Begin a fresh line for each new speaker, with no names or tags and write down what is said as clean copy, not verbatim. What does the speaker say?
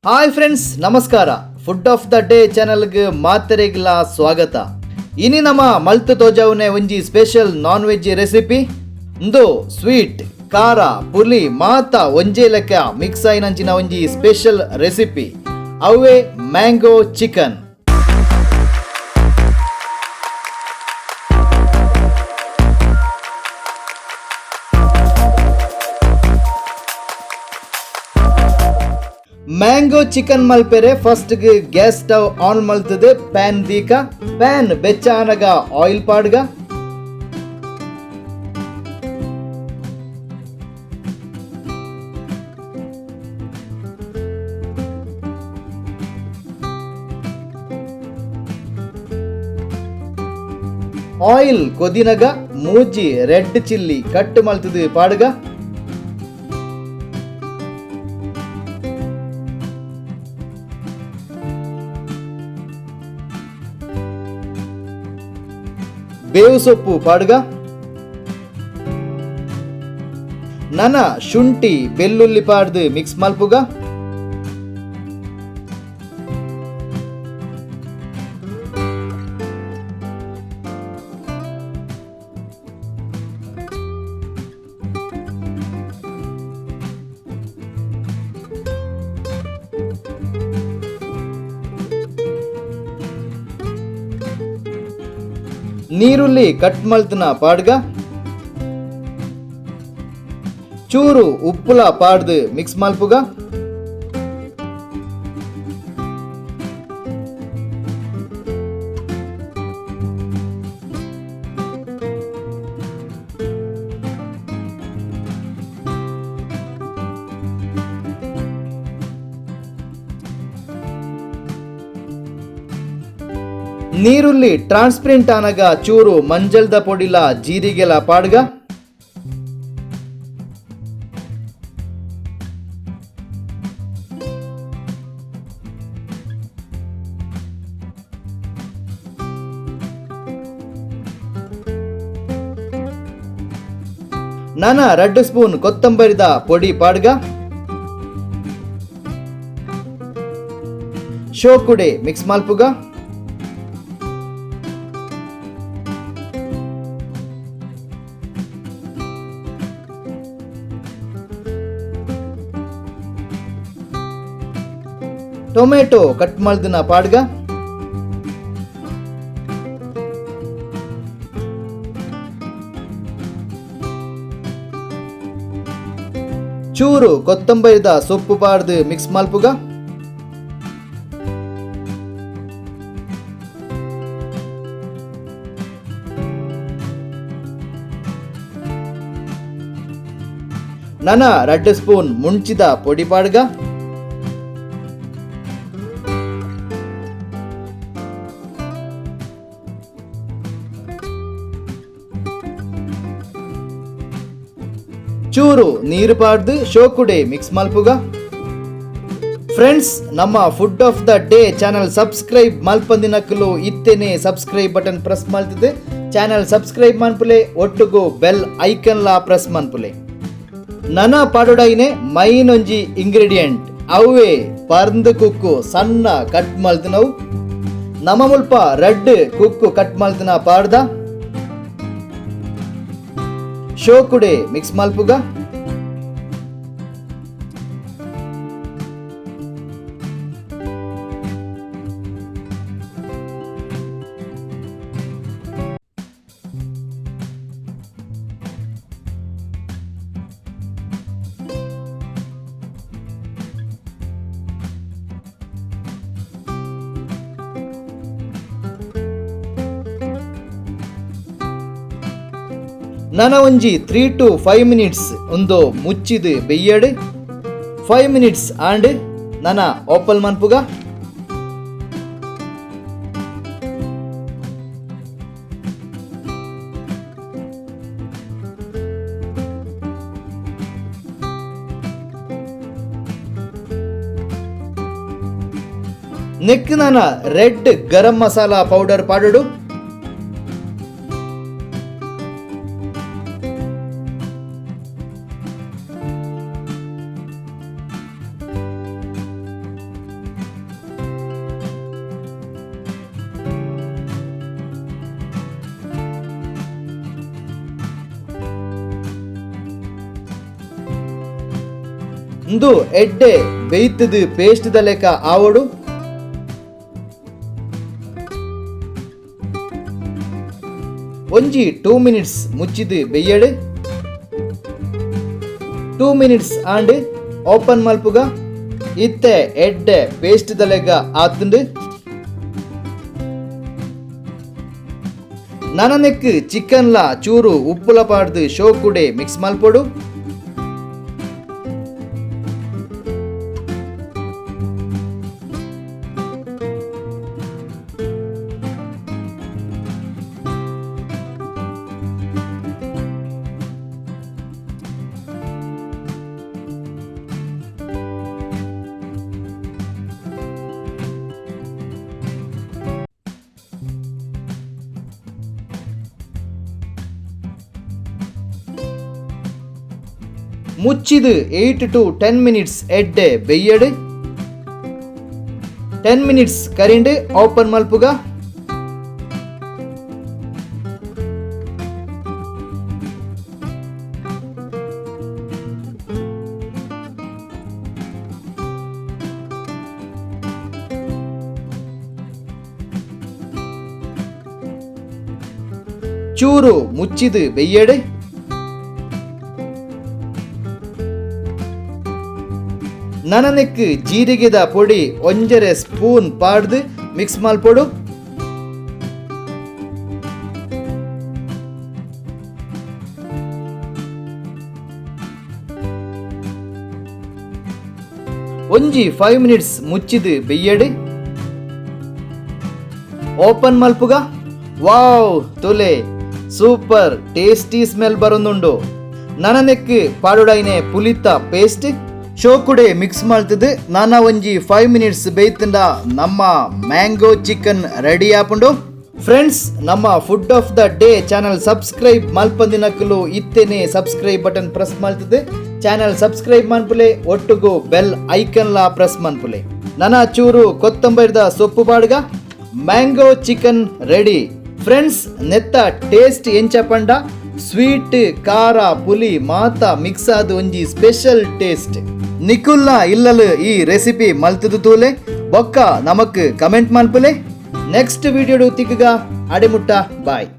Hi friends, ನಮಸ್ಕಾರ. Food of the day ಚಾನಲ್ಗೆ ಮಾತರೆಗಿಲ್ಲ ಸ್ವಾಗತ. ಇನಿ ನಮ್ಮ ಮಲ್ತು ತೋಜಾವನೆ ಒಂಜಿ ಸ್ಪೆಷಲ್ ನಾನ್ ವೆಜ್ ರೆಸಿಪಿ. ಇಂದು ಸ್ವೀಟ್, ಖಾರ, ಪುಲಿ ಮಾತ ಒಂಜೇ ಲೆಕ್ಕ ಮಿಕ್ಸ್ ಆಯ್ನಂಚಿನ ಒಂಜಿ ಸ್ಪೆಷಲ್ ರೆಸಿಪಿ. ಅವೇ ಮ್ಯಾಂಗೋ ಚಿಕನ್. ಮ್ಯಾಂಗೋ ಚಿಕನ್ ಮಲ್ಪೆರೆ ಫಸ್ಟ್ ಗ್ಯಾಸ್ ಸ್ಟವ್ ಆನ್ ಮಲ್ತದೆ. ಪ್ಯಾನ್ ದೀಕ ಪ್ಯಾನ್ ಬೆಚ್ಚಾನಗ ಆಯಿಲ್ ಪಾಡ್ಗ. ಆಯಿಲ್ ಕೊದಿನಗ ಮೂಜಿ ರೆಡ್ ಚಿಲ್ಲಿ ಕಟ್ ಮಲ್ತದೆ ಪಾಡ್ಗ. ಬೇವು ಸೊಪ್ಪು ಪಾಡ್ಗ. ನನ ಶುಂಠಿ ಬೆಳ್ಳುಳ್ಳಿ ಪಾಡ್ದು ಮಿಕ್ಸ್ ಮಲ್ಪುಗ. ನೀರುಳ್ಳಿ ಕಟ್ ಮಲ್ತನ ಪಾಡ್ಗ. ಚೂರು ಉಪ್ಪುಲ ಪಾಡ್ದು ಮಿಕ್ಸ್ ಮಲ್ಪುಗ. ನೀರುಳ್ಳಿ ಟ್ರಾನ್ಸ್ಪರೆಂಟ್ ಆನಗ ಚೂರು ಮಂಜಲ್ದ ಪೊಡಿಲ ಜೀರಿಗೆಲ ಪಾಡ್ಗ. ನನ 2 ಸ್ಪೂನ್ ಕೊತ್ತಂಬರಿದ ಪೊಡಿ ಪಾಡ್ಗ. ಶೋಕುಡೆ ಮಿಕ್ಸ್ ಮಲ್ಪುಗ. ಟೊಮೆಟೊ ಕಟ್ ಮಲ್ದಿನ ಪಾಡ್ಗ. ಚೂರು ಕೊತ್ತಂಬರಿದ ಸೊಪ್ಪು ಪಾಡ್ದು ಮಿಕ್ಸ್ ಮಲ್ಪುಗ. ನನ 2 ಸ್ಪೂನ್ ಮುಂಚಿದ ಪೊಡಿ ಪಾಡ್ಗ. ಚೂರು ನೀರು ಪಾಡ್ದು ಶೋಕುಡೆ ಮಿಕ್ಸ್ ಮಲ್ಪುಗ. ಫ್ರೆಂಡ್ಸ್, ನಮ್ಮ food of the day channel subscribe ಮಲ್ಪಂದಿನಕ್ಕಲು ಇತ್ತೇನೆ ಸಬ್ಸ್ಕ್ರೈಬ್ ಬಟನ್ ಪ್ರೆಸ್ ಮಲ್ತಿದೆ. ಚಾನಲ್ ಸಬ್ಸ್ಕ್ರೈಬ್ ಮನ್ಪುಲೆ ಒಟ್ಟುಗು ಬೆಲ್ ಐಕನ್ ಲ ಪ್ರೆಸ್ ಮನ್ಪುಲೆ. ನನ ಪಾಡೋಡೈನೆ ಮೈನ್ ಒಂಜಿ ಇಂಗ್ರೀಡಿಯೆಂಟ್ ಅವೇ ಪರ್ಂದ್ ಕುಕ್ಕು ಸಣ್ಣ ಕಟ್ ಮಲ್ತಿನವು. ನಮ ಮುಲ್ಪ ರೆಡ್ ಕುಕ್ಕು ಕಟ್ ಮಲ್ತಿನ ಪಾಡ್ದ. ಶೋಕುಡೆ ಮಿಕ್ಸ್ ಮಲ್ಪುಗ. ನನ ಒಂಜಿ 3 to 5 ಮಿನಿಟ್ಸ್ ಒಂದು ಮುಚ್ಚಿದು ಬೆಯ್ಯಡ್. 5 ಮಿನಿಟ್ಸ್ ಆಂಡ್ ನನ ಓಪಲ್ ಮನ್ಪುಗ. ನೆಕ್ ನನ ರೆಡ್ ಗರಂ ಮಸಾಲಾ ಪೌಡರ್ ಪಾಡಡು. ಇಂದು ಎಡ್ಡೆ ಬೇಯ್ತದು ಪೇಸ್ಟ್ ದ ಲೆಕ್ಕ ಆವಡು ಒಂಜಿ 2 ಮಿನಿಟ್ಸ್ ಮುಚ್ಚಿದು ಬೆಯ್ಯಡು 2 ಮಿನಿಟ್ಸ್ ಆಂಡ್ ಓಪನ್ ಮಲ್ಪುಗ ಇತ್ತೆ ಎಡ್ಡೆ ಪೇಸ್ಟ್ ದ ಲೆಕ್ಕ ಆತುಂಡು ನನನೆಕ್ ಚಿಕನ್ ಲ ಚೂರು ಉಪ್ಪುಲ ಪಾಡ್ದು ಶೋಕುಡೆ ಮಿಕ್ಸ್ ಮಲ್ಪೊಡು ಮುಚ್ಚಿದು 8 to 10 ಮಿನಿಟ್ಸ್ ಎಡ್ಡೆ ಬೆಯ್ಯಡು 10 ಮಿನಿಟ್ಸ್ ಕರಿಂಡು ಓಪನ್ ಮಲ್ಪುಗ ಚೂರು ಮುಚ್ಚಿದು ಬೆಯ್ಯಡು ನನನೆಕ್ ಜೀರಿಗೆದ ಪೊಡಿ ಒಂಜರೆ ಸ್ಪೂನ್ ಪಾಡ್ದು ಮಿಕ್ಸ್ ಮಲ್ಪೊಡು ಒಂಜಿ 5 ಮಿನಿಟ್ಸ್ ಮುಚ್ಚಿದು ಬೆಯ್ಯಡು ಓಪನ್ ಮಲ್ಪುಗ ವಾವ್ ತುಲೆ ಸೂಪರ್ ಟೇಸ್ಟಿ ಸ್ಮೆಲ್ ಬರೊಂದುಂಡು ನನನೆಕ್ ಪಾಡುಡೈನೆ ಪುಲಿತ ಪೇಸ್ಟ್ ಶೋಕುಡೆ ಮಿಕ್ಸ್ ಮಾಡ್ತಿದ್ದು ನಾನಾ ಒಂಜಿ 5 ಮಿನಿಟ್ಸ್ ಬೇಯ್ತಂಡ ನಮ್ಮ ಮ್ಯಾಂಗೋ ಚಿಕನ್ ರೆಡಿ ಆಪುಂಡು ಫ್ರೆಂಡ್ಸ್ ನಮ್ಮ food of the day channel subscribe ಮಲ್ಪಂದಿನಕ್ಕಲು ಇತ್ತೇನೆ ಸಬ್ಸ್ಕ್ರೈಬ್ ಬಟನ್ ಪ್ರೆಸ್ ಮಾಡ್ತಿದ್ದೆ ಚಾನಲ್ ಸಬ್ಸ್ಕ್ರೈಬ್ ಮನ್ಪುಲೆ ಒಟ್ಟುಗು ಬೆಲ್ ಐಕನ್ ಲ ಪ್ರೆಸ್ ಮನ್ಪುಲೆ ನನ್ನ ಚೂರು ಕೊತ್ತಂಬರಿದ ಸೊಪ್ಪು ಬಾಡ್ಗ ಮ್ಯಾಂಗೋ ಚಿಕನ್ ರೆಡಿ ಫ್ರೆಂಡ್ಸ್ ನೆತ್ತ ಟೇಸ್ಟ್ ಎಂಚ ಪಂಡ ಸ್ವೀಟ್ ಖಾರ ಪುಲಿ ಮಾತ ಮಿಕ್ಸ್ ಆದ ಒಂಜಿ ಸ್ಪೆಷಲ್ ಟೇಸ್ಟ್ ನಿಕುಲ್ನ ಇಲ್ಲಲು ಈ ರೆಸಿಪಿ ಮಲ್ತುದು ತೂಲೆ ಬೊಕ್ಕ ನಮಕ್ ಕಮೆಂಟ್ ಮಲ್ಪುಲೆ ನೆಕ್ಸ್ಟ್ ವಿಡಿಯೋ ತಿಕ್ಕಗ ಅಡೆಮುಟ್ಟ ಬಾಯ್.